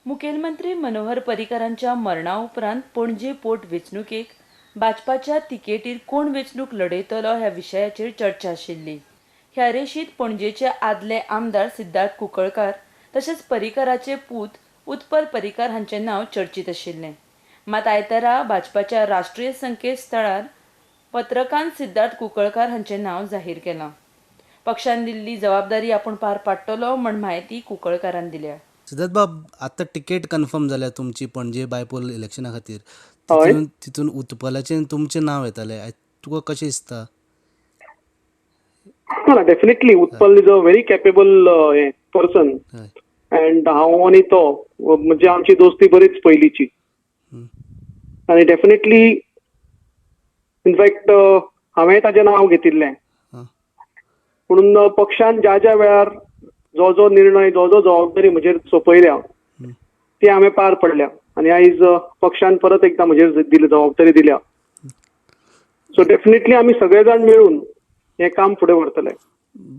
मुखेलमंत्री मनोहर पर्रीकारांच्या मरणा उपरांत पणजे पोट वेंचणुकेक भाजपाच्या तिकेटीर कोण वेंचणूक लढयतलो ह्या विशयाचेर चर्चा आशिल्ली. ह्या रेशीत पणजेचे आदले आमदार सिद्धार्थ कुंकळकार तशेंच पर्रीकाराचे पूत उत्पल पर्रीकार हांचें नांव चर्चीत आशिल्लें. मात आयतारा भाजपाच्या राष्ट्रीय संकेतस्थळार पत्रकांत सिद्धार्थ कुंकळकार हांचें नांव जाहीर केलां. पक्षान दिल्ली जबाबदारी आपूण पार पाडटलो म्हण म्हायती कुंकळकारान दिल्या. सिद्धार्थ बाब, आतां टिकेट कन्फर्म जाल्या तुमची पणजे बायपोल इलेक्शना खातीर. हय तितून उत्पलाचें तुमचें नांव येतालें. तुका कशें दिसता? Definitely Utpal is a very capable person हय. अँड हांव आनी तो म्हणजे आमची दोस्ती बरीच पयलींची. हं. आनी डेफिनेटली इनफॅक्ट हांवें ताचें नांव घेतिल्लें. हां. म्हणून पक्षान ज्या ज्या वेळार जो जो निर्णय जो जो जबाबदारी म्हजेर सोपयल्या हं. ती हांवें पार पडल्या आनी आयज पक्षान परत एकदां म्हजेर जबाबदारी दिल्या. सो डेफिनेटली आमी सगळे जाण मेळून हें काम फुडें व्हरतले.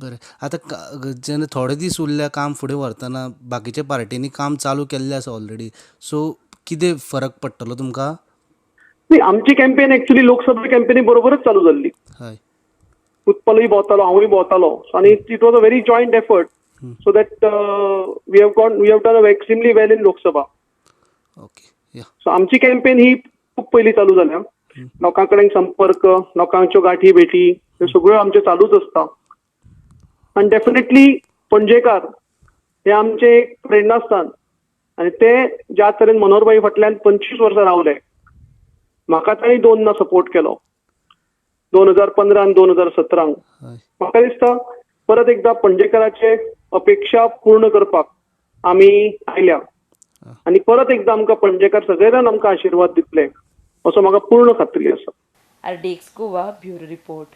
बरें. आतां जेन्ना थोडे दीस उरल्या काम फुडें व्हरतना बाकीच्या पार्टींनी काम चालू केल्लें आसा ऑलरेडी. सो कितें फरक पडटलो तुमकां? न्ही, आमची कॅम्पेन एक्चुअली लोकसभा कॅम्पेनी बरोबरच चालू जाल्ली. हय. उत्पलूय भोंवतालो, हांवूय भोंवतालो आनी it was a very joint effort so that we have done extremely well in Lok Sabha. Okay. Yeah. So आमची कॅम्पेन ही खूब पयलीं चालू जाल्या. लोकां कडेन संपर्क, लोकांच्यो गाठी भेटी ह्यो सगळ्यो आमच्यो चालूच आसता. आनी डेफिनेटली पणजेकार हे आमचे एक प्रेरणास्थान आनी ते ज्या तरेन मनोहरभाई फाटल्यान 25 वर्सां रावले, म्हाका तांणी दोनदा सपोर्ट केलो, 2015 आनी 2017. हय. म्हाका दिसता परत एकदा पणजेकाराचे अपेक्षा पूर्ण करपाक आमी आयल्या आनी परत एकदा आमकां पणजेकार सगळे जाण आमकां आशिर्वाद दितले असो म्हाका पूर्ण खात्री आसा. RDX Goa bureau report.